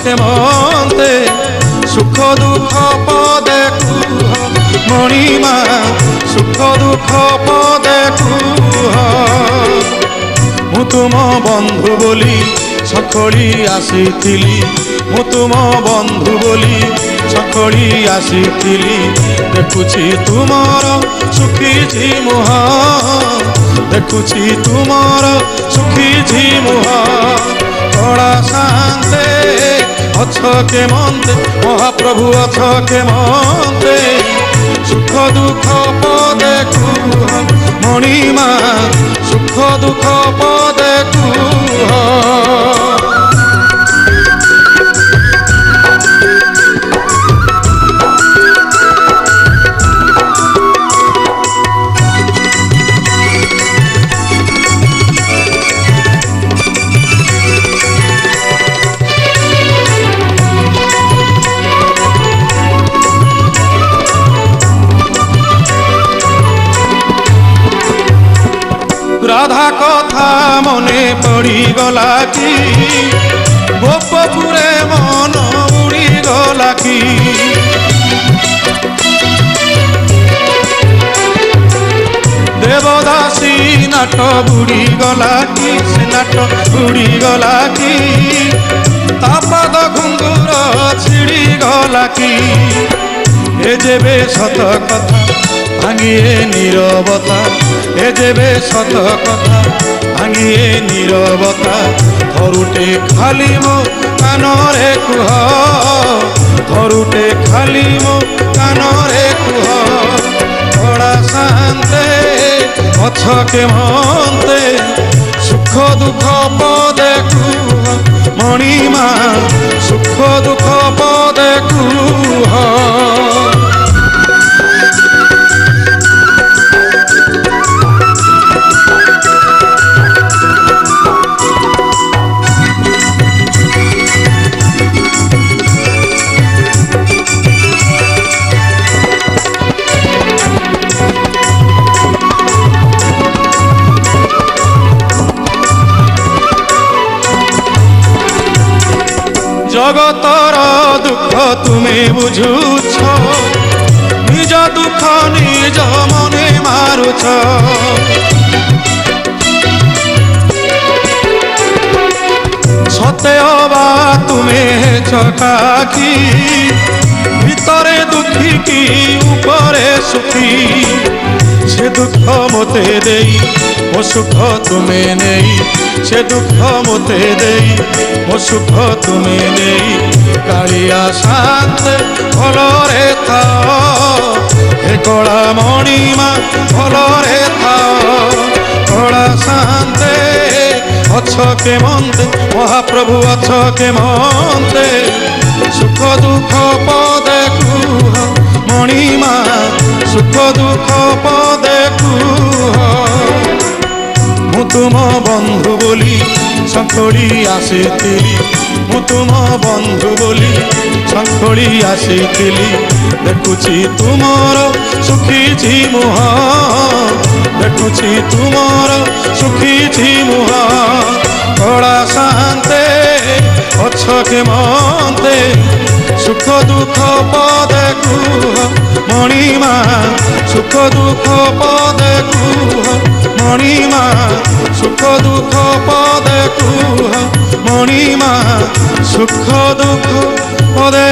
কেমন্তে সুখ দুঃখ পদে কুহ মণিমা সুখ দুঃখ পদে কুহ মু তুম বন্ধু বলি সখড়ি আসিছিলি মু তুম বন্ধু বলি সখড়ি আসিছিলি দেখুছি তুমর সুখিছি মুহ দেখুছি তুমর সুখিছি মুহ কড়া শান্তে অছ কেমন্তে মহাপ্রভু অছ কেমন্তে সুখ দুঃখ পদে কুহ মণিমা সুখ দুঃখ পদে কুহ রাধা কথা মনে পড়িগলা কি গোপপুরে মন উড়িগলা কি দেবদাসী নাট বুড়িগলা কি সে নাট বুড়িগলা কি তাপাদ ঘুঙ্গুর ছিড়িগলা কি এ যেবে সত কথা ভাঙিয়ে নীরবতা এ যেবে সত কথা ভাঙিয়ে নীরবতা ধরুটে খালি মো কানরে কুহ ধরুটে খালি মো কানরে কুহ কড়া শান্তে অছ কেমন্তে সুখ দুঃখ পদে কুহ মণিমা সুখ দুঃখ পদে কুহ জগতর দুঃখ তুমি বুঝুছ নিজ দুঃখ নিজ মনে মারুছ সতে অবা তুমি চকাকি ভিতরে দুঃখী কি উপরে সুখী সে দুঃখ মতে দেই ও সুখ তুমি নেই সে দুঃখ মতে দেই ও সুখ তুমি নেই কালিয়া শান্তে ভলরে থাও হে কড়া মণিমা ভলরে থাও কড়া শান্তে অছ কেমন্তে মহাপ্রভু অছ কেমন্তে সুখ দুঃখ পদে কুহ মণিমা সুখ দুঃখ পদে কুহ মু তুম বন্ধু বলি শঙ্খড়ি আসিছিলি মু তুম বন্ধু বলি শঙ্খড়ি আসিছিলি দেখুছি তুমর সুখিছি মুহ দেখুছি তুমর সুখিছি মুহ কড়া শান্তে অছ কেমন্তে সুখ দুঃখ পদে কুহ মণিমা সুখ দুঃখ পদে কুহ মণিমা সুখ দুঃখ পদে কুহ মণিমা সুখ দুঃখ পদে